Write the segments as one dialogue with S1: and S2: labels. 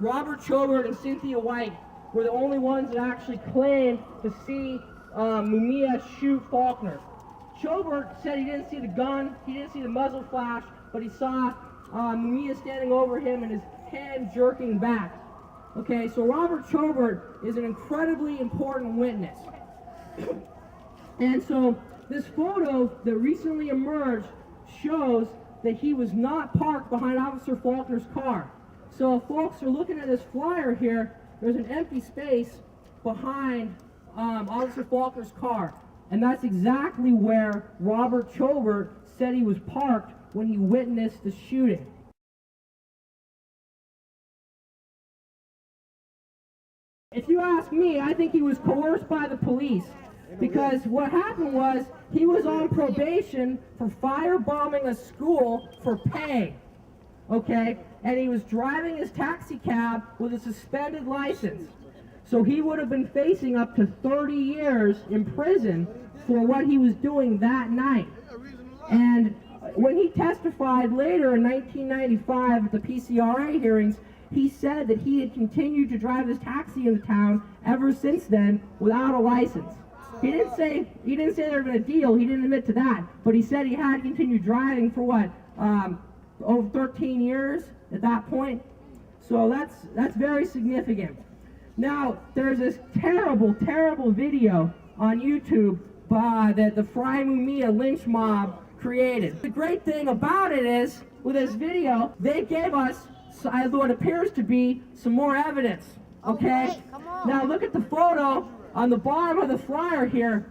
S1: Robert Chobert and Cynthia White were the only ones that actually claimed to see Mumia shoot Faulkner. Chobert said he didn't see the gun, he didn't see the muzzle flash, but he saw Mumia standing over him and his hand jerking back. Okay, so Robert Chobert is an incredibly important witness. And so this photo that recently emerged shows that he was not parked behind Officer Faulkner's car. So if folks are looking at this flyer here, there's an empty space behind Officer Faulkner's car. And that's exactly where Robert Chobert said he was parked when he witnessed the shooting. If you ask me, I think he was coerced by the police, because what happened was he was on probation for firebombing a school for pay, okay? And he was driving his taxi cab with a suspended license. So he would have been facing up to 30 years in prison for what he was doing that night. And when he testified later in 1995 at the PCRA hearings, he said that he had continued to drive his taxi in the town ever since then without a license. He didn't say they were going to deal. He didn't admit to that, but he said he had continued driving for what, over 13 years at that point. So that's very significant. Now there's this terrible video on YouTube that the Fry Mumia lynch mob created. The great thing about it is, with this video, they gave us what appears to be some more evidence, okay? Now look at the photo on the bottom of the flyer here.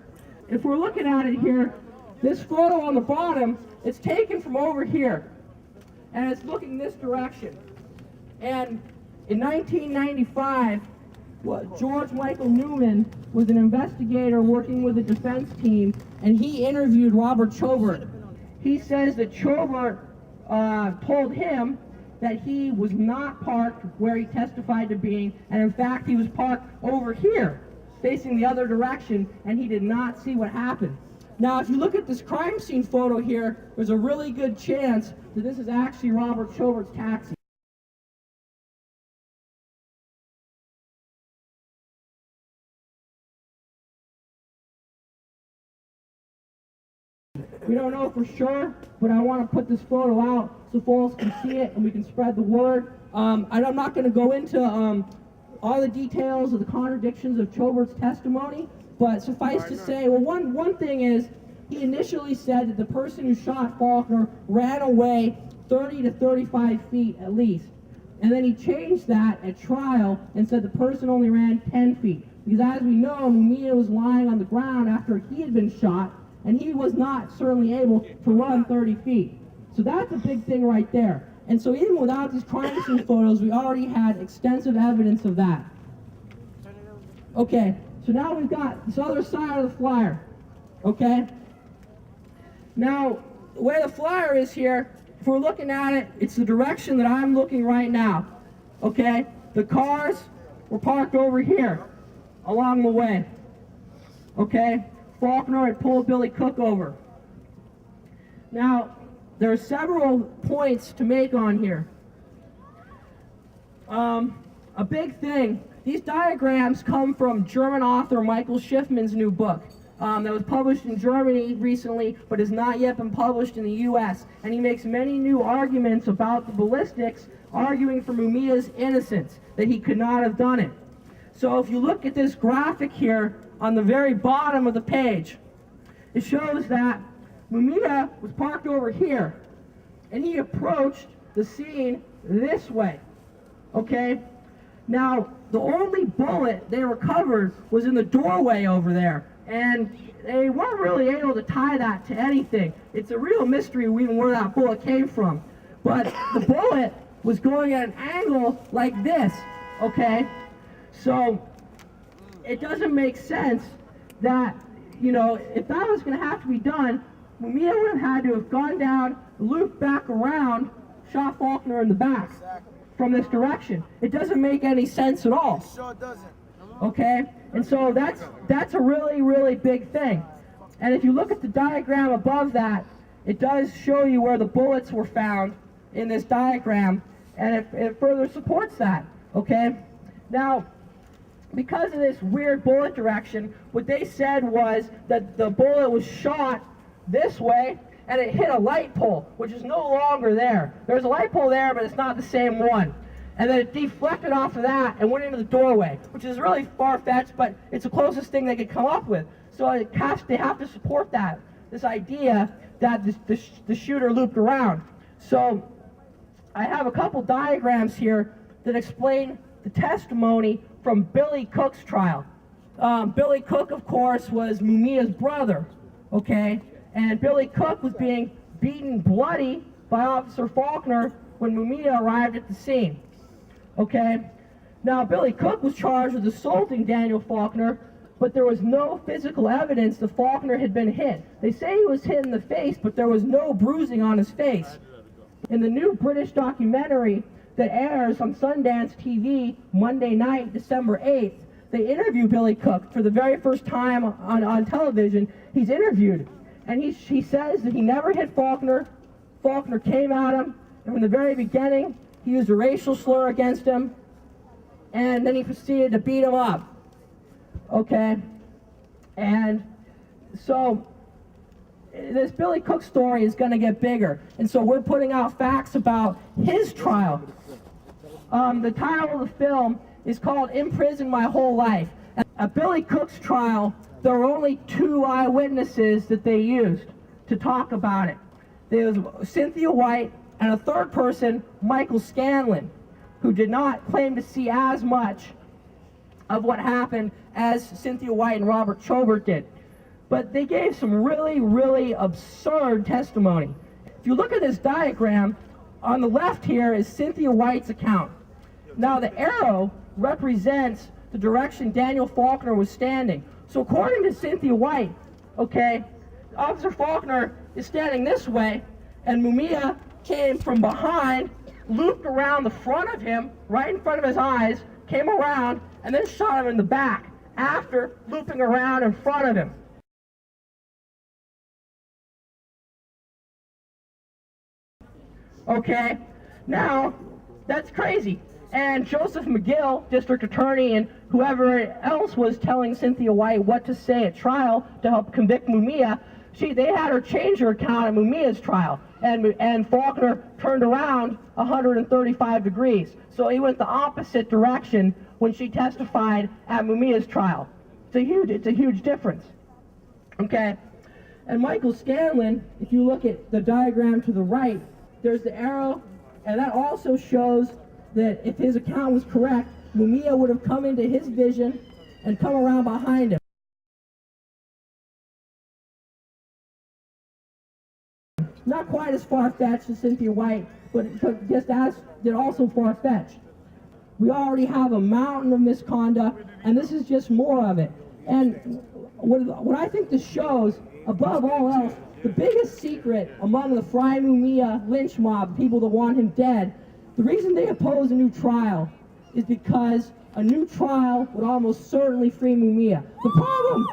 S1: If we're looking at it here, this photo on the bottom, it's taken from over here, and it's looking this direction. And in 1995, George Michael Newman was an investigator working with a defense team, and he interviewed Robert Chobert. He says that Chobert told him that he was not parked where he testified to being, and in fact he was parked over here, facing the other direction, and he did not see what happened. Now if you look at this crime scene photo here, there's a really good chance that this is actually Robert Chobert's taxi. We don't know for sure, but I want to put this photo out so folks can see it and we can spread the word. I'm not going to go into all the details of the contradictions of Chobert's testimony, but suffice to say, well, one thing is, he initially said that the person who shot Faulkner ran away 30 to 35 feet at least. And then he changed that at trial and said the person only ran 10 feet. Because as we know, Mumia was lying on the ground after he had been shot, and he was not certainly able to run 30 feet. So that's a big thing right there. And so even without these crime scene photos, we already had extensive evidence of that. Okay, so now we've got this other side of the flyer, okay? Now, the way the flyer is here, if we're looking at it, it's the direction that I'm looking right now, okay? The cars were parked over here, along the way, okay? Faulkner had pulled Billy Cook over. Now, there are several points to make on here. A big thing, these diagrams come from German author Michael Schiffmann's new book that was published in Germany recently, but has not yet been published in the US. And he makes many new arguments about the ballistics, arguing for Mumia's innocence, that he could not have done it. So if you look at this graphic here on the very bottom of the page, it shows that Mumia was parked over here, and he approached the scene this way, okay? Now, the only bullet they recovered was in the doorway over there, and they weren't really able to tie that to anything. It's a real mystery even where that bullet came from. But the bullet was going at an angle like this, okay? So it doesn't make sense that, you know, if that was going to have to be done, Mumia would have had to have gone down, looped back around, shot Faulkner in the back from this direction. It doesn't make any sense at all.
S2: It sure doesn't.
S1: Okay? And so that's a really, really big thing. And if you look at the diagram above that, it does show you where the bullets were found in this diagram, and it further supports that. Okay? Now, because of this weird bullet direction, what they said was that the bullet was shot this way and it hit a light pole, which is no longer there. There's a light pole there, but it's not the same one. And then it deflected off of that and went into the doorway, which is really far-fetched, but it's the closest thing they could come up with. So they have to support that, this idea that the shooter looped around. So I have a couple diagrams here that explain the testimony from Billy Cook's trial. Billy Cook, of course, was Mumia's brother, okay? And Billy Cook was being beaten bloody by Officer Faulkner when Mumia arrived at the scene, okay? Now, Billy Cook was charged with assaulting Daniel Faulkner, but there was no physical evidence that Faulkner had been hit. They say he was hit in the face, but there was no bruising on his face. In the new British documentary that airs on Sundance TV Monday night, December 8th, they interview Billy Cook for the very first time on television. He's interviewed, and he says that he never hit Faulkner. Faulkner came at him, and from the very beginning, he used a racial slur against him, and then he proceeded to beat him up. Okay? And so this Billy Cook story is going to get bigger, and so we're putting out facts about his trial. The title of the film is called In Prison My Whole Life. At Billy Cook's trial, there were only 2 eyewitnesses that they used to talk about it. There was Cynthia White and a third person, Michael Scanlan, who did not claim to see as much of what happened as Cynthia White and Robert Chobert did. But they gave some really, really absurd testimony. If you look at this diagram, on the left here is Cynthia White's account. Now the arrow represents the direction Daniel Faulkner was standing. So according to Cynthia White, okay, Officer Faulkner is standing this way, and Mumia came from behind, looped around the front of him, right in front of his eyes, came around, and then shot him in the back after looping around in front of him. Okay, now that's crazy. And Joseph McGill, district attorney, and whoever else was telling Cynthia White what to say at trial to help convict Mumia, they had her change her account at Mumia's trial. And Faulkner turned around 135 degrees. So he went the opposite direction when she testified at Mumia's trial. It's a huge difference. Okay? And Michael Scanlan, if you look at the diagram to the right, there's the arrow, and that also shows that if his account was correct, Mumia would have come into his vision and come around behind him. Not quite as far-fetched as Cynthia White, but just as they're also far-fetched. We already have a mountain of misconduct, and this is just more of it. And what I think this shows, above all else, the biggest secret among the Fry Mumia lynch mob, people that want him dead, the reason they oppose a new trial is because a new trial would almost certainly free Mumia. The problem,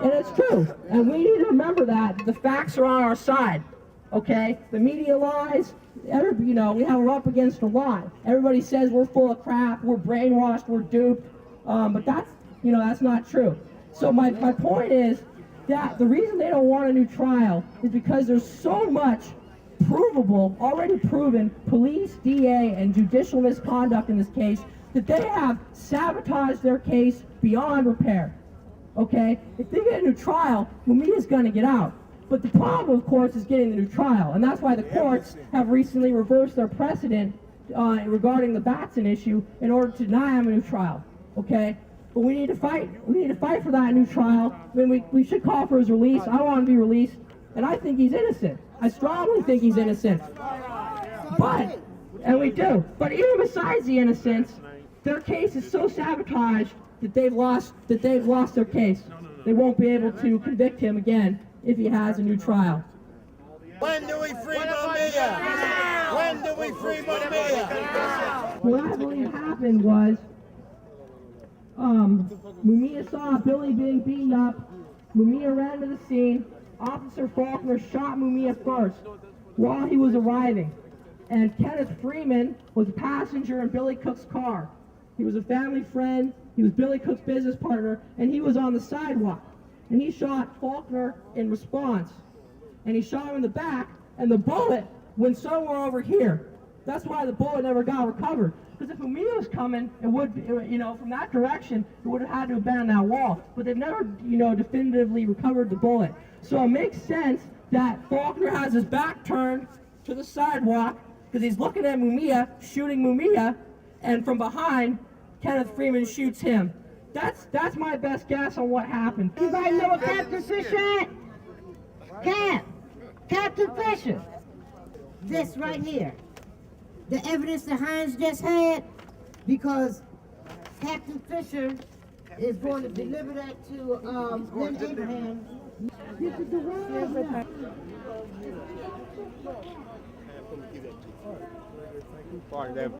S1: and it's true, and we need to remember that the facts are on our side, okay? The media lies, we have her up against a lot. Everybody says we're full of crap, we're brainwashed, we're duped, but that's not true. So my point is that the reason they don't want a new trial is because there's so much provable, already proven police, DA, and judicial misconduct in this case that they have sabotaged their case beyond repair. Okay? If they get a new trial, Mumia's going to get out. But the problem, of course, is getting the new trial, and that's why the courts have recently reversed their precedent regarding the Batson issue in order to deny him a new trial. Okay? But we need to fight. We need to fight for that new trial. I mean, we should call for his release. I want him to be released, and I think he's innocent. I strongly think he's innocent. But, and we do. But even besides the innocence, their case is so sabotaged that they've lost their case. They won't be able to convict him again if he has a new trial.
S2: When do we free Mumia? When do we free Mumia?
S1: What I believe happened was Mumia saw Billy being beaten up. Mumia ran to the scene. Officer Faulkner shot Mumia first while he was arriving. and Kenneth Freeman was a passenger in Billy Cook's car. He was a family friend, he was Billy Cook's business partner, and he was on the sidewalk. And he shot Faulkner in response. And he shot him in the back, and the bullet went somewhere over here. That's why the bullet never got recovered. Because if Mumia was coming, it would, from that direction, it would have had to have been on that wall. But they've never, definitively recovered the bullet. So it makes sense that Faulkner has his back turned to the sidewalk because he's looking at Mumia, shooting Mumia, and from behind, Kenneth Freeman shoots him. That's my best guess on what happened.
S3: Anybody know what Captain Fisher at? Captain Fisher. This right here. The evidence that Hines just had, because Captain Fisher is going to deliver that to Lynn Abraham. This is the one.